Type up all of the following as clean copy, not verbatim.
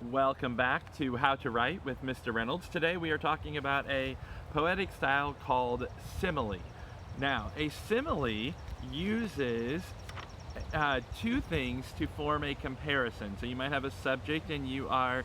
Welcome back to How to Write with Mr. Reynolds. Today we are talking about a poetic style called simile. Now, a simile uses two things to form a comparison. So you might have a subject and you are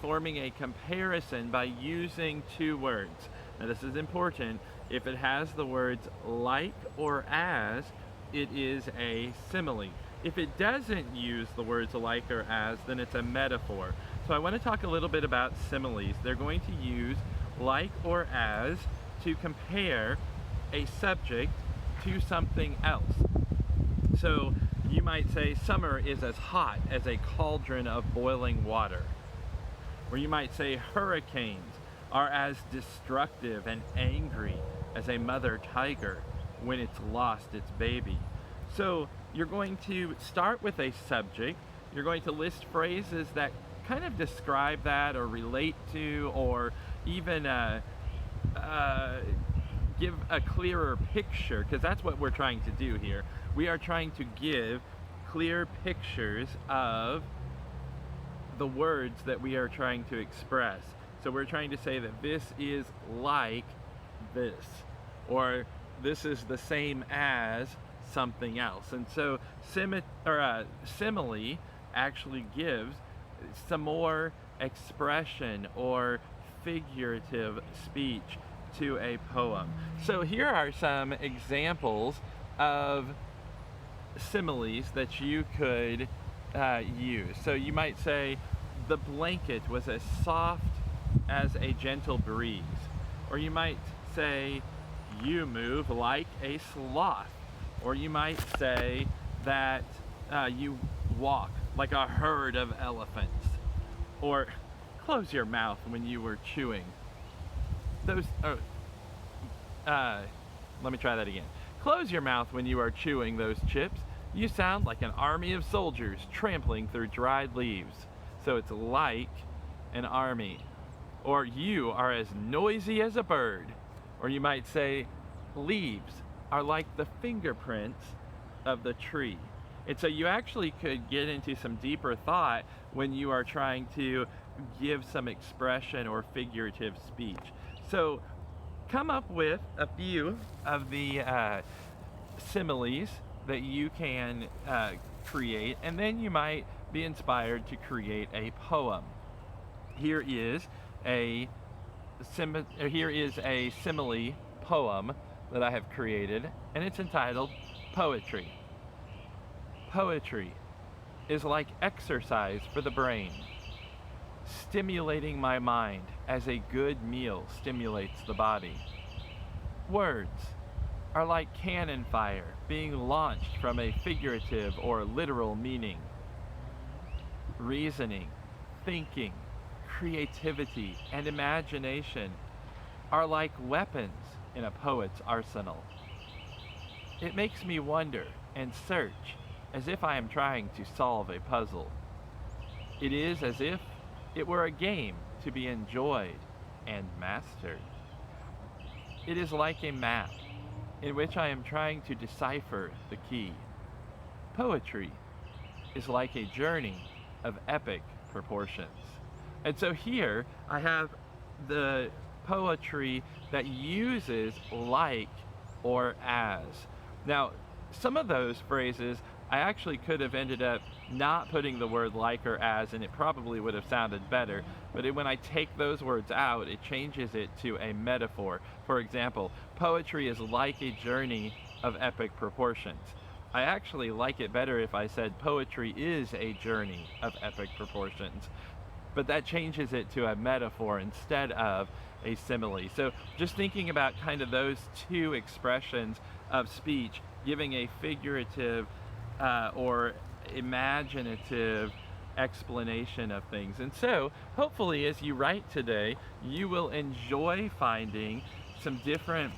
forming a comparison by using two words. Now this is important. If it has the words like or as, it is a simile. If it doesn't use the words like or as, then it's a metaphor. So I want to talk a little bit about similes. They're going to use like or as to compare a subject to something else. So you might say summer is as hot as a cauldron of boiling water. Or you might say hurricanes are as destructive and angry as a mother tiger when it's lost its baby. So you're going to start with a subject. You're going to list phrases that kind of describe that or relate to, or even give a clearer picture, because that's what we're trying to do here. We are trying to give clear pictures of the words that we are trying to express. So we're trying to say that this is like this, or this is the same as something else. And so simile actually gives some more expression or figurative speech to a poem. So here are some examples of similes that you could use. So you might say the blanket was as soft as a gentle breeze, or you might say you move like a sloth, or you might say that you walk like a herd of elephants, or close your mouth when you were chewing those. Let me try that again. Close your mouth when you are chewing those chips. You sound like an army of soldiers trampling through dried leaves. So it's like an army. Or you are as noisy as a bird. Or you might say leaves are like the fingerprints of the tree. And so you actually could get into some deeper thought when you are trying to give some expression or figurative speech. So come up with a few of the similes that you can create, and then you might be inspired to create a poem. Here is a simile poem that I have created, and it's entitled Poetry. Poetry is like exercise for the brain, stimulating my mind as a good meal stimulates the body. Words are like cannon fire being launched from a figurative or literal meaning. Reasoning, thinking, creativity, and imagination are like weapons in a poet's arsenal. It makes me wonder and search as if I am trying to solve a puzzle. It is as if it were a game to be enjoyed and mastered. It is like a map in which I am trying to decipher the key. Poetry is like a journey of epic proportions. And so here I have the poetry that uses like or as. Now, some of those phrases I actually could have ended up not putting the word like or as, and it probably would have sounded better, but when I take those words out, it changes it to a metaphor. For example, poetry is like a journey of epic proportions. I actually like it better if I said poetry is a journey of epic proportions, but that changes it to a metaphor instead of a simile. So just thinking about kind of those two expressions of speech, giving a figurative or imaginative explanation of things. And so hopefully as you write today, you will enjoy finding some different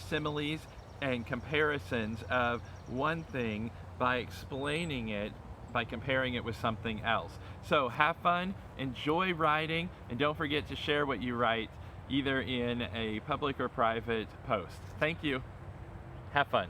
similes and comparisons of one thing by explaining it, by comparing it with something else. So have fun, enjoy writing, and don't forget to share what you write either in a public or private post. Thank you. Have fun.